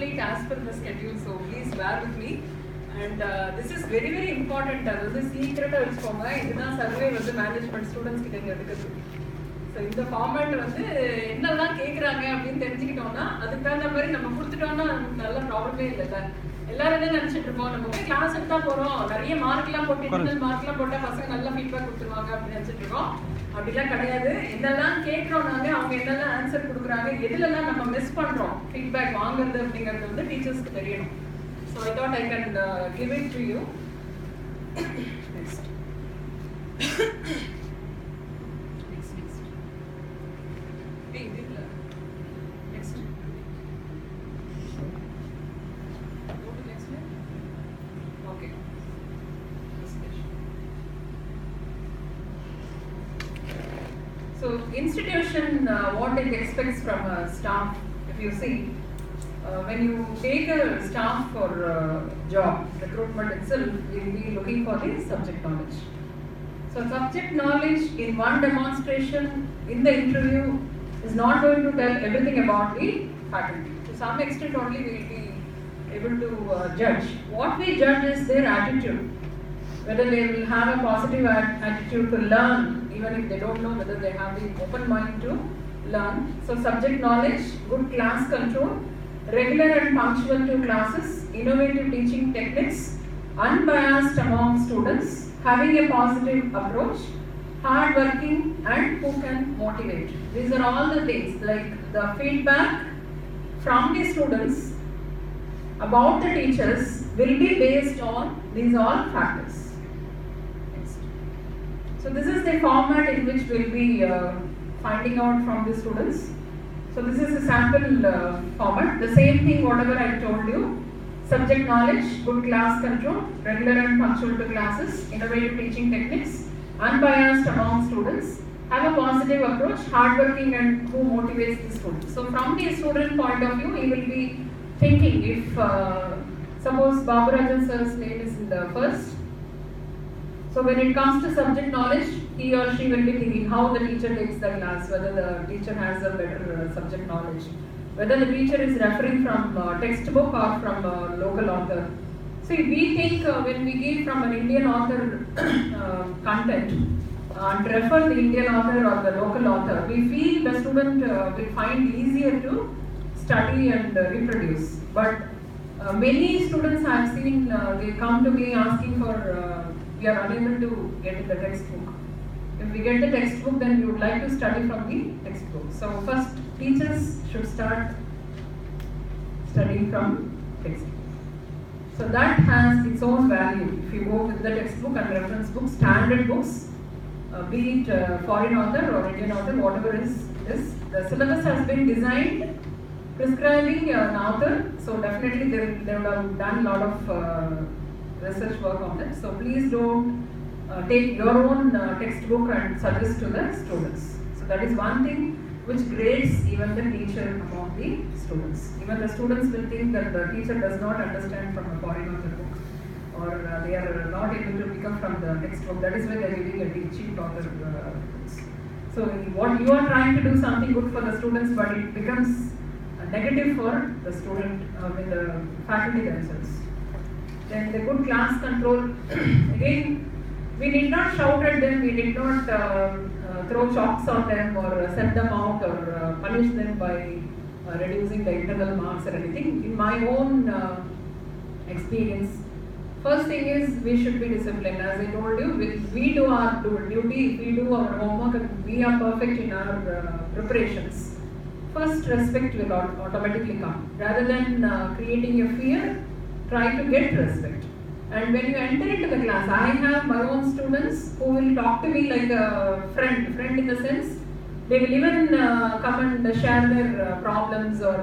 complete as per the schedule, so please bear with me. And this is very very important. அதாவது சீக்கிரட்டா வச்சுக்கோங்க. இதுதான் survey வந்து management students கிட்ட எடுக்கிறது. So இந்த ஃபார்மேட் வந்து என்னெல்லாம் கேட்குறாங்க அப்படின்னு தெரிஞ்சுக்கிட்டோம்னா அதுக்கு தகுந்த மாதிரி நம்ம கொடுத்துட்டோம்னா நல்ல ப்ராப்ளமே இல்லை. எல்லாரும் என்ன நினச்சிட்டு இருப்போம், நம்ம போய் கிளாஸ் எடுத்தா போகிறோம், நிறைய மார்க்லாம் போட்டு இன்டர்னல் மார்க்லாம் போட்டால் பசங்க நல்லா ஃபீட்பேக் கொடுத்துருவாங்க அப்படின்னு நினச்சிட்டு இருக்கோம். அப்படிலாம் கிடையாது. என்னெல்லாம் கேட்குறோம் நாங்கள், அவங்க என்னெல்லாம் ஆன்சர் கொடுக்குறாங்க, எதுலலாம் நம்ம மிஸ் பண்ணுறோம் ஃபீட்பேக் வாங்குறது அப்படிங்கிறது வந்து டீச்சர்ஸ்க்கு தெரியணும். So I thought I can give it to you. Next So institution, what it expects from a staff, if you see, when you take a staff for job, recruitment itself, we will be looking for the subject knowledge. So subject knowledge in one demonstration in the interview is not going to tell everything about the faculty. To some extent only we will be able to judge. What we judge is their attitude, whether they will have a positive attitude to learn, even if they don't know, whether they have the open mind to learn. So subject knowledge, good class control, regular and punctual to classes, innovative teaching techniques, unbiased among students, having a positive approach, hard working, and who can motivate. These are all the things, like the feedback from the students about the teachers will be based on these all factors. So this is the format in which we'll be finding out from the students. So this is a sample format. The same thing whatever I told you. Subject knowledge, good class control, regular and punctual to classes, innovative teaching techniques, unbiased among students, have a positive approach, hardworking and who motivates the students. So from the student point of view, he will be thinking if suppose Baburajan sir's name is in the first. So when it comes to subject knowledge, he or she will be thinking how the teacher takes the class, whether the teacher has a better subject knowledge, whether the teacher is referring from textbook or from local author. See, we think when we give from an Indian author content and refer the Indian author or the local author, we feel the student will find easier to study and reproduce. But many students I have seen, they come to me asking for we are unable to get the textbook. If we get the textbook, then we would like to study from the textbook. So first, teachers should start studying from textbook. So that has its own value. If you go with the textbook and reference books, standard books, be it foreign author or Indian author, whatever is this, the syllabus has been designed prescribing an author. So definitely they would have done a lot of research work on that. So please don't take your own textbook and suggest to the students. So that is one thing which grades even the teacher among the students. Even the students will think that the teacher does not understand from a foreign author book, or they are not able to pick up from the textbook. That is why they are giving a cheap author books. So what you are trying to do something good for the students, but it becomes negative for the student, with the faculty themselves. Then the good class control, again, we did not shout at them, we did not throw chalks on them or send them out or punish them by reducing the internal marks or anything. In my own experience, first thing is we should be disciplined. As I told you, we do our duty, we do our homework and we are perfect in our preparations. First, respect will automatically come. Rather than creating a fear, try to get respect. And when you enter into the class, I have my own students who will talk to me like a friend in the sense, they will even come and share their problems or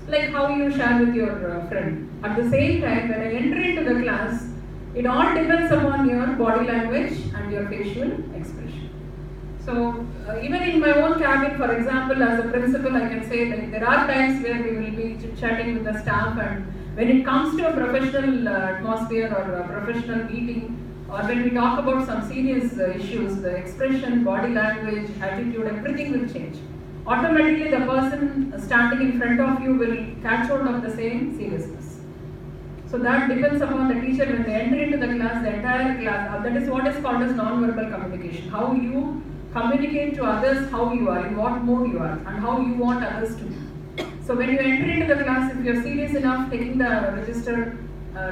like how you share with your friend. At the same time, when I enter into the class, it all depends upon your body language and your facial expression. So even in my own cabin, for example, as a principal, I can say that there are times where we will be chatting with the staff, and when it comes to a professional atmosphere or a professional meeting, or when we talk about some serious issues, the expression, body language, attitude, everything will change. automatically the person standing in front of you will catch hold of the same seriousness. So that depends upon the teacher when they enter into the class, the entire class. That is what is called as non-verbal communication. How you communicate to others how you are, in what mode you are, and how you want others to be. So when you enter into the class, if you are serious enough, taking the register,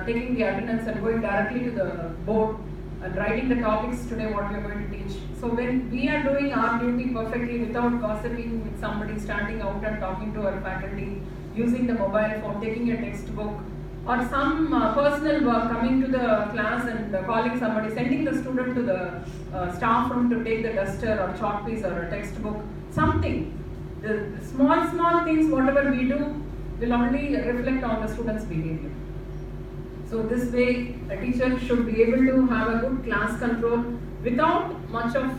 taking the attendance and going directly to the board and writing the topics today what we are going to teach. So when we are doing our duty perfectly without gossiping with somebody, standing out and talking to our faculty, using the mobile phone, taking a textbook, or some personal work, coming to the class and calling somebody, sending the student to the staff room to take the duster or chalk piece or a textbook, something. The small things, whatever we do, will only reflect on the student's behavior. So this way, a teacher should be able to have a good class control without much of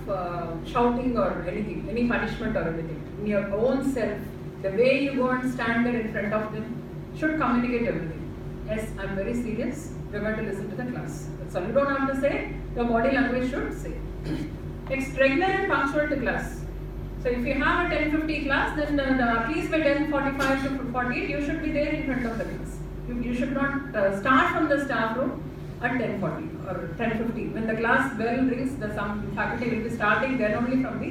shouting or anything, any punishment or anything. In your own self, the way you go and stand there in front of them should communicate everything. Yes, I'm very serious. We're going to listen to the class. That's all. You don't have to say. Your body language should say. Next, regular and punctual to class. So if you have a 10:50 class, then at least by 10:45 to 48, you should be there in front of the class. You should not start from the staff room at 10:40 or 10:50. When the class bell rings, some faculty will be starting then only from the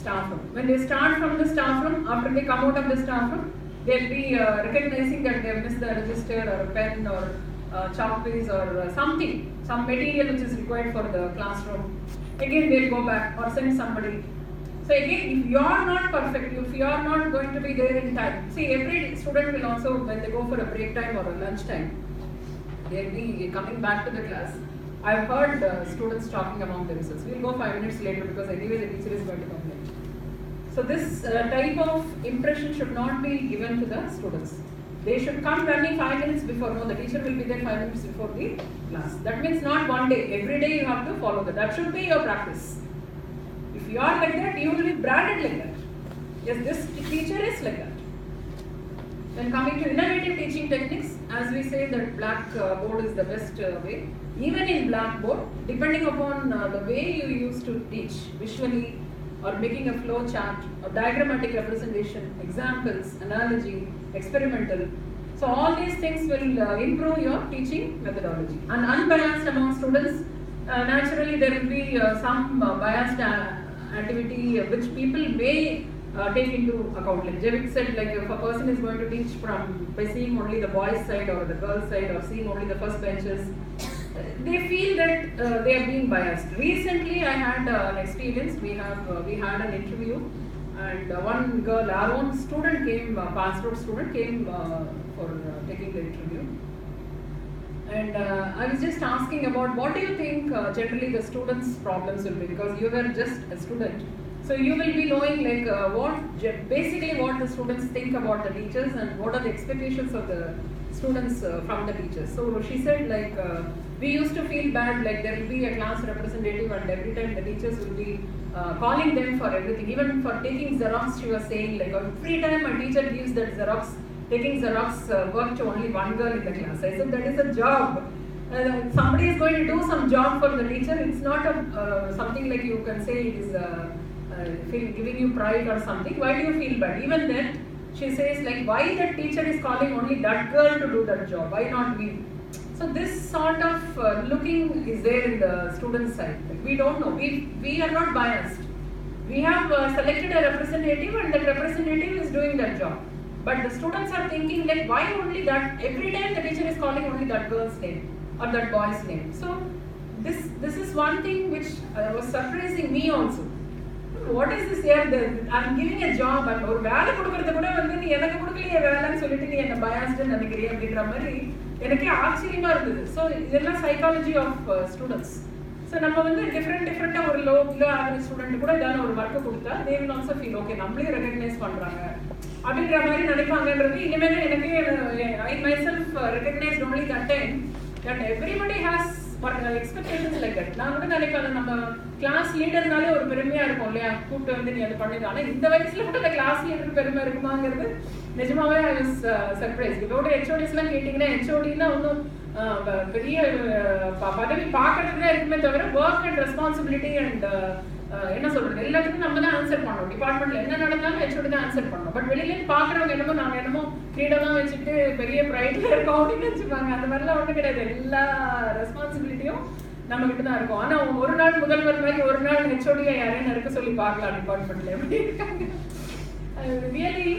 staff room. When they start from the staff room, after they come out of the staff room, they'll be recognizing that they have missed the register or a pen or chalk piece or something, some material which is required for the classroom. Again, they'll go back or send somebody. So again, if you are not perfect, if you are not going to be there in time, see, every student will also, when they go for a break time or a lunch time, they'll be coming back to the class. I've heard students talking among themselves. We'll go 5 minutes later because anyway the teacher is going to come late. So this type of impression should not be given to the students. They should come running 5 minutes before. No, the teacher will be there 5 minutes before the class. That means not one day. Every day you have to follow that. That should be your practice. If you are like that, you will be branded like that. Yes, this teacher is like that. When coming to innovative teaching techniques, as we say that blackboard is the best way. Even in blackboard, depending upon the way you used to teach visually or making a flow chart or diagrammatic representation, examples, analogy, experimental. So all these things will improve your teaching methodology. And unbiased among students, naturally there will be some biased activity which people may take into account. Like Javik said, like if a person is going to teach by seeing only the boys' side or the girls' side or seeing only the first benches, they feel that they are being biased. Recently, I had an experience. We had an interview, and one girl, our own student came, passed out student came for taking the interview. And I was just asking about what do you think generally the students' problems will be, because you were just a student. So you will be knowing like basically what the students think about the teachers and what are the expectations of the students from the teachers. So she said like we used to feel bad, like there will be a class representative and every time the teachers will be calling them for everything. Even for taking Xerox, she was saying like every time a teacher gives that Xerox, taking Xerox work to only one girl in the class. I said that is a job. Somebody is going to do some job for the teacher. It's not something like you can say it is giving you pride or something. Why do you feel bad? Even then, she says like, why that teacher is calling only that girl to do that job? Why not we? So this sort of looking is there in the student side. Like, we don't know. We are not biased. We have selected a representative and that representative is doing that job. But the students are thinking like, why only that? Every time the teacher is calling only that girl's name or that boy's name. So this is one thing which was surprising me also. What is this here? I'm giving a job and ஒரு வேலை கொடுக்கறது கூட வந்து நீ எனக்கு கொடுக்கலையே வேலைன்னு சொல்லிட்டு நீ என்ன biased நினைக்கிறிய அப்படின்ற மாதிரி எனக்கே ஆச்சரியமா இருந்தது. ஸோ இதெல்லாம் சைக்காலஜி ஆஃப் ஸ்டூடெண்ட்ஸ். ஸோ நம்ம வந்து டிஃப்ரெண்ட்டாக ஒரு லோ ஆவரேஜ் ஸ்டூடெண்ட் கூட ஏதாவது ஒரு ஒர்க்கு கொடுத்தா they will also feel okay நம்மளே ரெகக்னைஸ் பண்ணுறாங்க அப்படின்ற மாதிரி நினைப்பாங்கன்றது இனிமேல் எனக்கு I my self recognised only that time that everybody has expectations like that. நான் கூட நினைப்பேன் நம்ம கிளாஸ் லீடர்னாலே ஒரு பெருமையா இருக்கும் இல்லையா, கூப்பிட்டு வந்து நீ அதை பண்ணிடு. ஆனால் இந்த வயசுல கூட அந்த கிளாஸ் லீடருக்கு பெருமை இருக்குமாங்கிறது நிஜமாவே ஐ வாஸ் சர்ப்ரைஸ். இதோட ஹெச்ஓடிஸ்லாம் கேட்டிங்கன்னா ஹெச்ஓடின்னா ஒன்றும் பெரிய பதவி பார்க்கறதுக்கு தான் இருக்குமே தவிர ஒர்க் அண்ட் ரெஸ்பான்சிபிலிட்டி அண்ட் என்ன சொல்றது, எல்லாத்துக்கும் நம்ம தான் ஆன்சர் பண்ணணும். டிபார்ட்மெண்ட்ல என்ன நடந்தாலும் ஹெச்ஓடி தான் ஆன்சர் பண்ணணும். பட் வெளியிலேருந்து பாக்குறவங்க என்னமோ நாங்க என்னமோ ஃப்ரீடமா வச்சுட்டு பெரிய ப்ரைட்ல இருக்கோம் அப்படின்னு வச்சுப்பாங்க. அந்த மாதிரிலாம் ஒன்றும் கிடையாது. எல்லா ரெஸ்பான்சிபிலிட்டியும் நம்ம கிட்ட தான் இருக்கும். ஆனா ஒரு நாள் முதல்வர் மாதிரி ஒரு நாள் ஹெச்ஓடியா யாரையும் இருக்க சொல்லி பார்க்கலாம் டிபார்ட்மெண்ட்ல எப்படி இருக்காங்க. ரியலி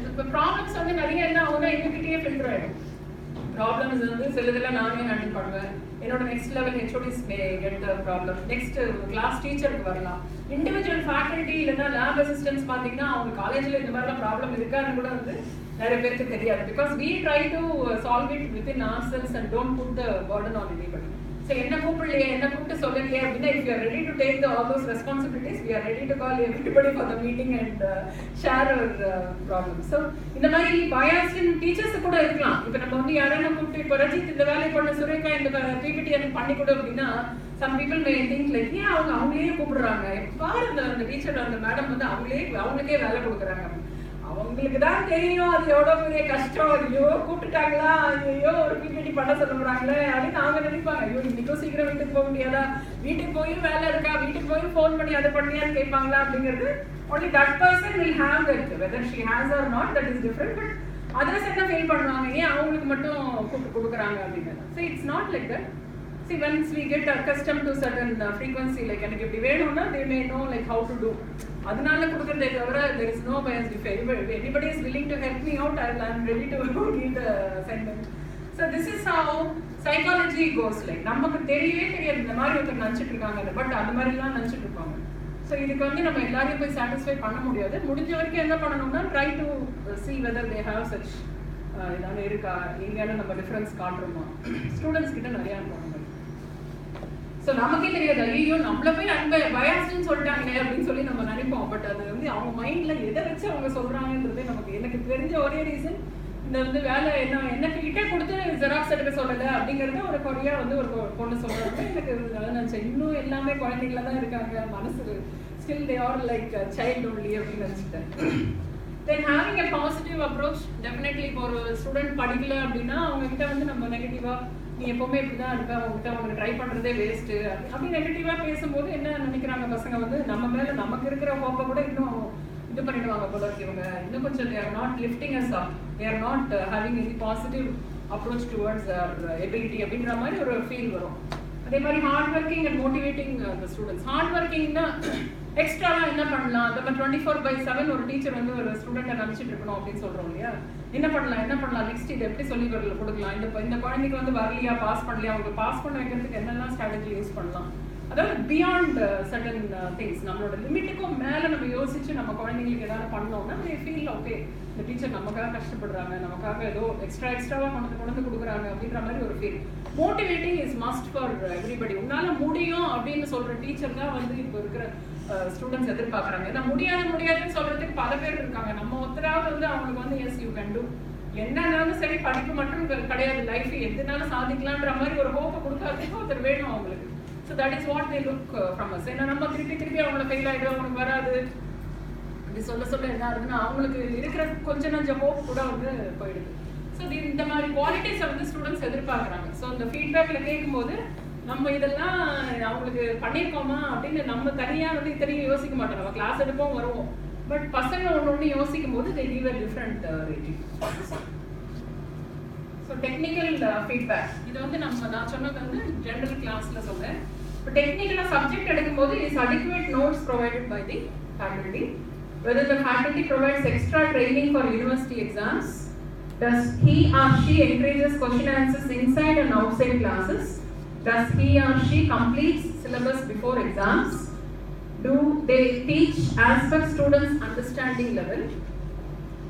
இப்போ ப்ராப்ளம்ஸ் வந்து நிறைய என்ன ஆகும்னா எங்ககிட்டயே ஃபில்டர் ஆயிடும். ப்ராப்ளம்ஸ் வந்து சிலதெல்லாம் நானே ஹேண்டில் பண்ணுவேன். என்னோட next level HODs may get the problem. Next class டீச்சருக்கு வரலாம். இண்டிவிஜுவல் ஃபேக்கல்ட்டி இல்லைன்னா லேப் அசிஸ்டன்ஸ் பார்த்தீங்கன்னா அவங்க காலேஜில் இந்த மாதிரிலாம் ப்ராப்ளம் இருக்கான்னு கூட வந்து நிறைய பேருக்கு தெரியாது. Because we try to solve it within ourselves and don't put the burden on anybody. So என்ன கூப்பிடலையே, என்ன கூப்பிட்டு சொல்லலையே அப்படின்னா, if you are ready to take all those responsibilities, we are ready to call everybody for the meeting and share our problems. So இந்த மாதிரி biased teachers கூட இருக்கலாம். இப்போ நம்ம வந்து யாரையும் கூப்பிட்டு இப்போ ரஜித் இந்த வேலையை பண்ண, சுரேகா இந்த பிபிடி எனக்கு பண்ணி கொடு அப்படின்னா some people may think like ஏன் அவங்களே கூப்பிடுறாங்க, பாரு அந்த டீச்சர் அந்த மேடம் வந்து அவங்களுக்கே வேலை கொடுக்குறாங்க. அவங்களுக்கு தான் தெரியும் அது எவ்வளோ பெரிய கஷ்டம். ஐயோ கூப்பிட்டுட்டாங்களா, ஐயோ ஒரு பிபிடி பண்ண சொல்ல போறாங்களே அப்படின்னு அவங்க நினைப்பாங்க. ஐயோ இன்னைக்கும் சீக்கிரம் வீட்டுக்கு போக முடியாதா, வீட்டுக்கு போய் வேலை இருக்கா, வீட்டுக்கு போய் ஃபோன் பண்ணி அதை பண்ணியான்னு கேட்பாங்களா அப்படிங்கிறது only that person will have that, whether she has or not, that is different. But others என்ன ஃபீல் பண்ணுவாங்க, ஏன் அவங்களுக்கு மட்டும் கூப்பிட்டு கொடுக்குறாங்க அப்படின்னு. So it's not like that. See, once we get accustomed to certain frequency, like எனக்கு இப்படி வேணும்னா they may know like how to do. அதனால கொடுக்கறதே தவிர there is no bias. If anybody is willing to help me out, I'm ready to give the assignment. So this is how psychology goes. Like நமக்கு தெரியவே தெரியாது இந்த மாதிரி ஒருத்தர் நினச்சிட்டு இருக்காங்க, பட் அந்த மாதிரிலாம் நினச்சிட்டு இருப்பாங்க. ஸோ இதுக்கு வந்து நம்ம எல்லாரையும் போய் சாட்டிஸ்ஃபை பண்ண முடியாது. முடிஞ்ச வரைக்கும் என்ன பண்ணணும்னா try to see whether they have such இதான இருக்கா, எங்கேயாலும் நம்ம டிஃப்ரென்ஸ் காட்டுறோமா. ஸ்டூடெண்ட்ஸ் கிட்ட நிறையா இருக்கணும். ஸோ நமக்கே தெரியாது, ஐயோ நம்மள போய் அன்பை பயாஸ்ன்னு சொல்லிட்டாங்க அப்படின்னு சொல்லி நம்ம நினைப்போம். பட் அது வந்து அவங்க மைண்டில் எதை வச்சு அவங்க சொல்கிறாங்கன்றதே நமக்கு எனக்கு தெரிஞ்ச ஒரே ரீசன், இந்த வந்து வேலை என்ன கிட்ட கொடுத்து ஜெராக்ஸ் எடுக்க சொல்லலை அப்படிங்கிறத ஒரு குறையாக வந்து ஒரு பொண்ணு சொல்கிறாங்க. எனக்கு நினச்சேன் இன்னும் எல்லாமே குழந்தைங்கள தான் இருக்காங்க, மனசு still they are like child only அப்படின்னு நினச்சிட்டேன். Then having a positive approach definitely. இப்போ ஒரு ஸ்டூடெண்ட் படிக்கல அப்படின்னா அவங்க கிட்ட வந்து நம்ம நெகட்டிவாக நீ எப்பவுமே இப்படிதான் இருக்க, அவங்ககிட்ட அவங்க ட்ரை பண்றதே வேஸ்ட்டு அப்படி நெகட்டிவா பேசும்போது என்ன நினைக்கிறாங்க பசங்க வந்து நம்ம மேல நமக்கு இருக்கிற ஹோப்பை கூட இன்னும் இது பண்ணிடுவாங்க போல இருக்கு. இவங்க இன்னும் கொஞ்சம் they are not lifting us up, they are not having any positive approach towards our ability அப்படின்ற மாதிரி ஒரு ஃபீல் வரும். அதே மாதிரி hard working and motivating the students. Hard ஒர்க்கிங்னா எக்ஸ்ட்ராலாம் என்ன பண்ணலாம், நம்ம 24/7 ஒரு டீச்சர் வந்து ஒரு ஸ்டூடெண்ட்டை நினச்சிட்டு இருக்கணும் அப்படின்னு சொல்கிறோம் இல்லையா. என்ன பண்ணலாம் நெக்ஸ்ட் இது எப்படி சொல்லி கொடுக்கலாம், இந்த குழந்தைக்கு வந்து வரலையா, பாஸ் பண்ணலையா, அவங்களுக்கு பாஸ் பண்ண வைக்கிறதுக்கு என்னெல்லாம் ஸ்ட்ராட்டஜி யூஸ் பண்ணலாம். அதாவது பியாண்ட் சர்டன் திங்ஸ், நம்மளோட லிமிட்டுக்கும் மேலே நம்ம யோசிச்சு நம்ம குழந்தைங்களுக்கு ஏதாவது பண்ணோம்னா they feel ஓகே இந்த டீச்சர் நமக்காக கஷ்டப்படுறாங்க, நமக்காக ஏதோ எக்ஸ்ட்ராவாக கொண்டு கொடுக்குறாங்க அப்படின்ற மாதிரி ஒரு feel. Motivating is must for everybody. உன்னால முடியும் அப்படின்னு சொல்ற டீச்சர் தான் வந்து இப்போ இருக்கிற ஸ்டூடெண்ட்ஸ் எதிர்பார்க்குறாங்க. ஏன்னா முடியாதுன்னு சொல்றதுக்கு பல பேர் இருக்காங்க. நம்ம ஒருத்தராவது வந்து அவங்களுக்கு வந்து எஸ் யூ கேன் டூ, என்னன்னாலும் சரி படிப்பு மட்டும் கிடையாது, லைஃப் எதுனாலும் சாதிக்கலான்ற மாதிரி ஒரு ஹோப்பை கொடுக்காததுக்கு ஒருத்தர் வேணும் அவங்களுக்கு. So that is what they look from us. ஏன்னா நம்ம திருப்பி அவங்கள ஃபெயில் ஆகிடும், அவங்களுக்கு வராது இப்படி சொல்ல என்ன ஆகுதுன்னா அவங்களுக்கு இருக்கிற கொஞ்சம் நஞ்ச ஹோப் கூட வந்து போயிடுது. ஸோ இந்த மாதிரி குவாலிட்டிஸை வந்து ஸ்டூடெண்ட்ஸ் எதிர்பார்க்குறாங்க. ஸோ இந்த ஃபீட்பேக்கில் கேட்கும்போது நம்ம இதெல்லாம் அவங்களுக்கு பண்ணியிருக்கோமா அப்படின்னு நம்ம தனியாக வந்து இத்தனையும் யோசிக்க மாட்டோம். நம்ம கிளாஸ் எடுப்போம் வருவோம், பட் பசங்க ஒன்று யோசிக்கும் போது they give a different rating. So technical feedback இது வந்து நான் சொன்னது வந்து ஜென்ரல் கிளாஸில் சொன்னேன். இப்போ டெக்னிக்கலாக சப்ஜெக்ட் எடுக்கும்போது is adequate notes provided by the faculty. Whether the faculty provides extra training for university exams, does he or she encourages question answers inside and outside classes, does he or she completes syllabus before exams, do they teach as per students' understanding level,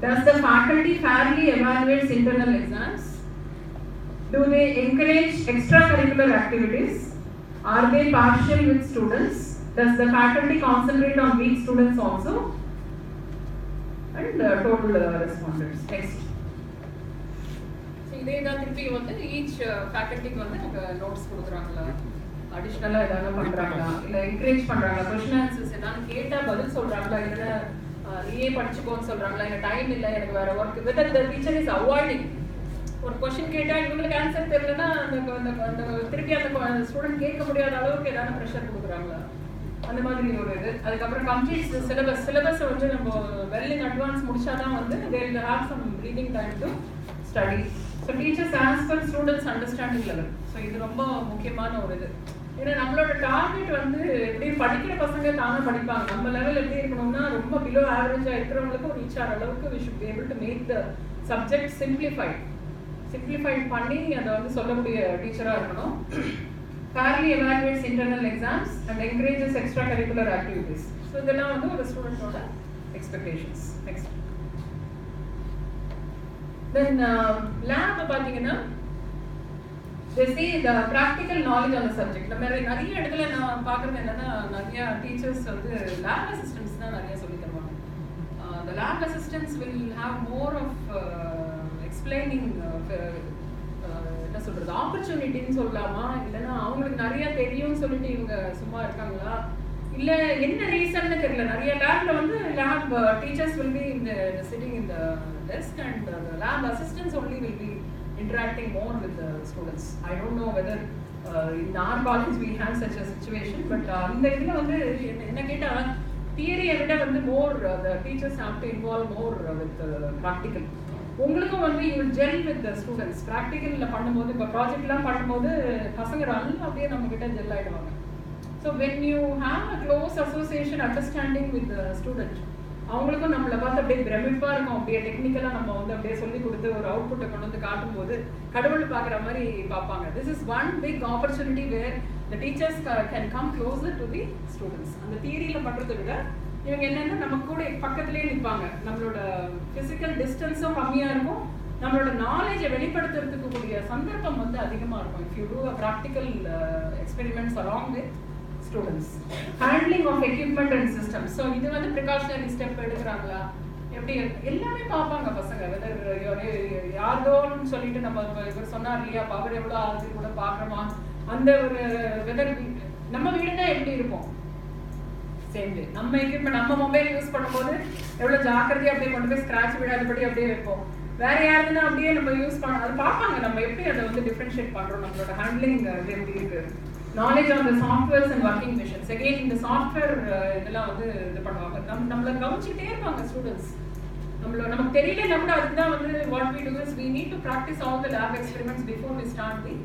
does the faculty fairly evaluates internal exams, do they encourage extracurricular activities, are they partial with students, does the faculty concentrate on weak students also, and total respondents. Next. இதே தான் திருப்பி வந்து each ஃபேக்கல்ட்டிக்கு வந்து அவங்க notes கொடுக்குறாங்களா, அடிஷ்னலாக எதாவது பண்ணுறாங்களா, இல்லை என்கரேஜ் பண்ணுறாங்களா, கொஸ்டின் ஆன்சர்ஸ் எதாவது கேட்டால் பதில் சொல்கிறாங்களா, இல்லைன்னா நீயே படிச்சுக்கோன்னு சொல்கிறாங்களா, இல்லை டைம் இல்லை எனக்கு வேறு work, whether the teacher is avoiding. ஒரு கொஸ்டின் கேட்டால் இவங்களுக்கு ஆன்சர் தெரியலன்னா அந்த திருப்பி அந்த ஸ்டூடெண்ட் கேட்க முடியாத அளவுக்கு ஏதாவது ப்ரெஷர் கொடுக்குறாங்களா. அந்த மாதிரி ஒரு இது. அதுக்கப்புறம் கம்ப்ளீட் சிலபஸ் வந்து நம்ம வெல் இன் அட்வான்ஸ் முடிச்சாதான் வந்து they will have some breathing time to study. So teachers as per students understanding level. So இது ரொம்ப முக்கியமான ஒரு இது. ஏன்னா நம்மளோட டார்கெட் வந்து எப்படி படிக்கிற பசங்க தானே படிப்பாங்க. நம்ம லெவல் எப்படி இருக்கணும்னா ரொம்ப பிலோ ஆவரேஜா இருக்கிறவங்களுக்கும் ரீச் ஆகிற அளவுக்கு we should be able to make the subject simplified பண்ணி அதை வந்து சொல்லக்கூடிய டீச்சராக இருக்கணும். fairly evaluates internal exams and encourages extracurricular activities. So இதெல்லாம் வந்து ஒரு ஸ்டூடெண்டோட expectations. Next. Then lab பாத்தீங்கன்னா they see the practical knowledge on the subject. நம்ம நிறைய இடத்துல நான் பார்க்குறது என்னன்னா நிறைய டீச்சர்ஸ் வந்து லேப் அசிஸ்டன்ட்ஸ் தான் நிறைய சொல்லி தருவாங்க. The lab assistants will have more of explaining என்ன சொல்றது ஆப்பர்ச்சுனிட்டின்னு சொல்லலாமா, இல்லைன்னா அவங்களுக்கு நிறைய தெரியும்னு சொல்லிட்டு இவங்க சும்மா இருக்காங்களா, இல்ல என்ன ரீசன்னு தெரியல. நிறைய லேப்ல வந்து lab teachers will be sitting in the desk and the lab assistants only will be interacting more with the students. I don't know whether in our college we have such a situation, but இந்த இதுல வந்து என்ன கேட்டா தியரியை விட வந்து more the teachers have to involve more with practical. உங்களுக்கும் வந்து you will gel with the students. ப்ராக்டிக்கல்ல பண்ணும்போது இப்போ ப்ராஜெக்ட்லாம் பண்ணும்போது பசங்க நல்லா அப்படியே நம்ம கிட்ட ஜெல் ஆயிடுவாங்க. So when you have a close association understanding with the student, அவங்களுக்கும் நம்மளை பார்த்து அப்படியே பிரமிப்பா இருக்கும். அப்படியே டெக்னிக்கலாக நம்ம வந்து அப்படியே சொல்லி கொடுத்து ஒரு அவுட்புட்டை கொண்டு வந்து காட்டும்போது கடவுள் பார்க்குற மாதிரி பார்ப்பாங்க. This is one big opportunity where the teachers can come closer to the students. அந்த தியரியில் பண்ணுறதை விட இவங்க என்னன்னா நம்ம கூட பக்கத்துலேயே நிற்பாங்க. நம்மளோட ஃபிசிக்கல் டிஸ்டன்ஸும் கம்மியாக இருக்கும், நம்மளோட நாலேஜை வெளிப்படுத்துறதுக்கு கூடிய சந்தர்ப்பம் வந்து அதிகமாக இருக்கும். If you do a practical experiments along with students. Handling of equipment and systems. So இது வந்து precautionary step எடுக்கிறாங்களா எப்படி எல்லாமே பார்ப்பாங்க பசங்க. வெதர் யாரோன்னு சொல்லிட்டு நம்ம இவர் சொன்னார் இல்லையா பவர் எவ்வளோ ஆகுது கூட பார்க்குறோமா, அந்த ஒரு வெதர் நம்ம வீடுனா எப்படி இருப்போம் சேம் டே நம்ம எக்யூப்மெண்ட் நம்ம மொபைல் யூஸ் பண்ணும்போது எவ்வளோ ஜாக்கிரதையாக அப்படியே கொண்டு போய் ஸ்க்ராட்ச் விடாதபடி அப்படியே வைப்போம். வேற யாருன்னா அப்படியே நம்ம யூஸ் பண்ண அது பார்ப்பாங்க. நம்ம எப்படி அதை வந்து டிஃப்ரென்ஷியேட் பண்ணுறோம், நம்மளோட ஹேண்ட்லிங் இது எப்படி இருக்கு. Knowledge on the softwares and working machines. Again இந்த சாஃப்ட்வேர் இதெல்லாம் வந்து இது பண்ணுவாங்க. நம்மளை கவனிச்சுட்டே இருப்பாங்க ஸ்டூடெண்ட்ஸ். நமக்கு தெரியலன்னா கூட அதுதான் வந்து what we do is we need to practice all the lab experiments before we start the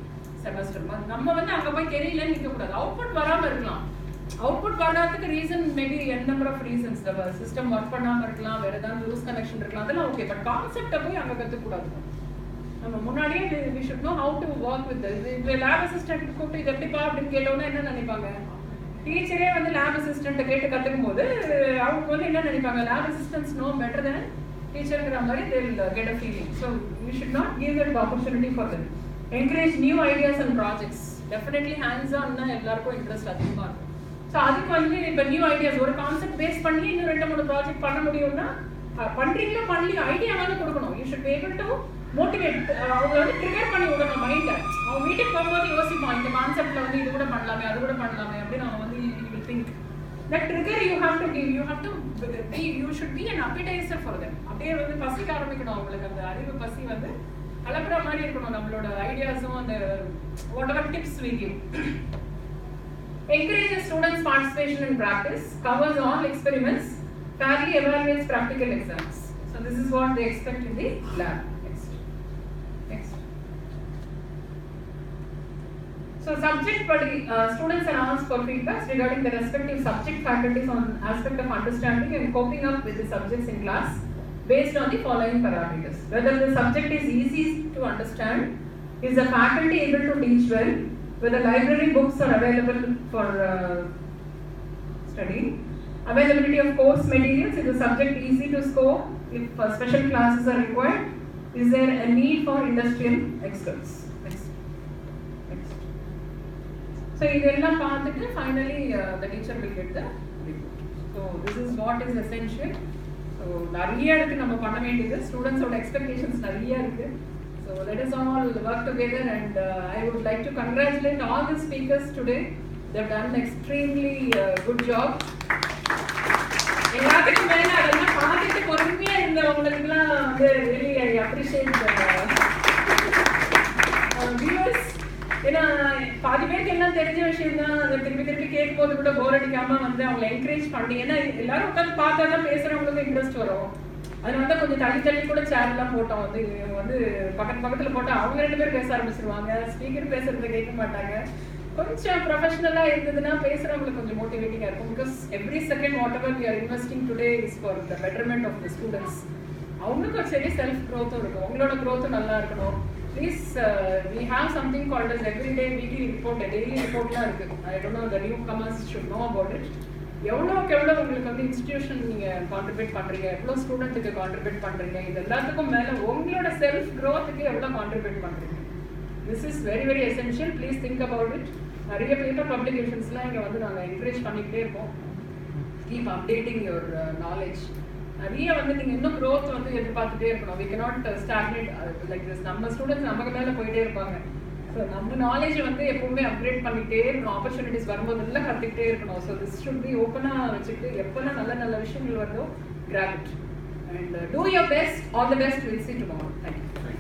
semester. நம்ம வந்து அங்கே போய் தெரியலன்னு நிற்கக்கூடாது. அவுட்புட் வராமல் இருக்கலாம். அவுட்புட் வராதுக்கு reason maybe n number of reasons. System work பண்ணாமல் இருக்கலாம், வேறு ஏதாவது லூஸ் கனெக்ஷன் இருக்கலாம், அதெல்லாம் ஓகே. பட் கான்செப்டை போய் அங்கே கற்றுக்கூடாது. நம்ம முன்னாடியே we should know how to work with இது. லேப் அசிஸ்டன்ட் கூப்பிட்டு இது எப்படிப்பா அப்படின்னு கேட்டோன்னா என்ன நினைப்பாங்க, டீச்சரே வந்து லேப் அசிஸ்டண்ட்டை கேட்டு கற்றுக்கும் போது அவங்க வந்து என்ன நினைப்பாங்க, லேப் அசிஸ்டன்ட்ஸ் நோ பெட்டர் தென் டீச்சருங்கிற மாதிரி they will get a feeling. So we should not give that opportunity for them. Encourage new ideas and projects. Definitely hands on னா எல்லாருக்கும் இன்ட்ரெஸ்ட் அதிகமாக இருக்கும். ஸோ அதுக்கு வந்து இப்போ நியூ ஐடியாஸ் ஒரு கான்செப்ட் பேஸ் பண்ணி இன்னும் 2-3 ப்ராஜெக்ட் பண்ண முடியும்னா பண்ணுறீங்களோ பண்ணி ஐடியாவாக கொடுக்கணும். You should be able to motivate. அவங்க வந்து ப்ரிப்பேர் பண்ணி விடணும் மைண்டை. அவங்க வீட்டுக்கு போகும்போது யோசிப்பான் இந்த கான்செப்டில் வந்து இது கூட பண்ணலாமே அது கூட பண்ணலாமே அப்படின்னு அவங்க வந்து you will think. That trigger you have to give, you have to be, you should be an appetizer for them. அப்படியே வந்து பசிக்க ஆரம்பிக்கணும் அவங்களுக்கு. அந்த அறிவு பசி வந்து கலப்புற மாதிரி இருக்கணும். நம்மளோட ஐடியாஸும் அந்த what ever tips we give. Encourages students' participation in practice, covers all experiments, fairly evaluates practical exams. So this is what they expect in the lab. Next. So subject students are asked for feedbacks regarding the respective subject faculties on aspect of understanding and coping up with the subjects in class based on the following parameters. Whether the subject is easy to understand, is the faculty able to teach well, whether library books are available for studying, availability of course materials, is the subject easy to score, if special classes are required, is there a need for industrial experts. Next. So idella paathitu finally the teacher will get the report. So this is what is essential. So nariya irukku நம்ம பண்ண வேண்டியது, students oda expectations nariya irukku. So let us all work together and I would like to congratulate all the speakers today. They have done extremely good job. எல்லாத்துக்கும் மேல அதெல்லாம் பார்த்துட்டு பொறுமையா இருந்தவங்களுக்குலாம் வந்து really I appreciate the viewers. ஏன்னா பாதி பேருக்கு எல்லாம் தெரிஞ்ச விஷயம் தான். அதை திருப்பி திருப்பி கேட்கும் போது கூட போர் அடிக்காம வந்து அவங்களை என்கரேஜ் பண்ணி, ஏன்னா எல்லாரும் உட்காந்து பார்த்தா தான் பேசுறவங்களுக்கு இன்ட்ரெஸ்ட் வரும். அதனால தான் கொஞ்சம் தள்ளி தள்ளி கூட சேர்லாம் போட்டோம். வந்து பக்கத்துல போட்டா அவங்க 2 பேரும் பேச ஆரம்பிச்சிருவாங்க, ஸ்பீக்கர் பேசுறதை கேட்க மாட்டாங்க. கொஞ்சம் ப்ரொஃபஷனலா இருந்ததுன்னா பேசுறவங்களுக்கு கொஞ்சம் மோட்டிவேட்டிங்கா இருக்கும். Because every second whatever we are investing today is for the betterment of the students. அவங்களுக்கு ஒரு சரி செல்ஃப் க்ரோத்தும் இருக்கும், உங்களோட க்ரோத்தும் நல்லா இருக்கணும். Please we have something called as everyday weekly report, daily reportலாம் இருக்கு. I don't know, the newcomers should know about it. எவ்வளோக்கு எவ்வளோ உங்களுக்கு வந்து இன்ஸ்டிடியூஷன் நீங்கள் கான்ட்ரிபியூட் பண்ணுறீங்க, எவ்வளோ ஸ்டூடெண்ட்டுக்கு கான்ட்ரிபியூட் பண்ணுறீங்க, இது எல்லாத்துக்கும் மேலே உங்களோட செல்ஃப் க்ரோத்துக்கு எவ்வளோ கான்ட்ரிபியூட் பண்ணுறீங்க. This is very very essential. Please think about it. நிறைய பேப்பர் பப்ளிகேஷன்ஸ்லாம் இங்கே வந்து நாங்கள் என்கரேஜ் பண்ணிக்கிட்டே இருப்போம். Keep updating your knowledge. நிறைய வந்து நீங்கள் இன்னும் க்ரோத் வந்து எதிர்பார்த்துட்டே இருக்கணும். We cannot stagnate like this. நம்ம ஸ்டூடெண்ட்ஸ் நமக்கு மேலே போயிட்டே இருப்பாங்க. ஸோ நம்ம நாலேஜ் வந்து எப்பவுமே அப்கிரேட் பண்ணிக்கிட்டே இருக்கணும். ஆப்பர்ச்சுனிட்டிஸ் வரும்போது எல்லாம் கற்றுக்கிட்டே இருக்கணும். ஸோ திஸ் ஷுட் பி ஓப்பனாக வச்சுக்கிட்டு எப்போல்லாம் நல்ல நல்ல விஷயங்கள் வருதோ graph it and two your best. All the best. Will see tomorrow. Thank you.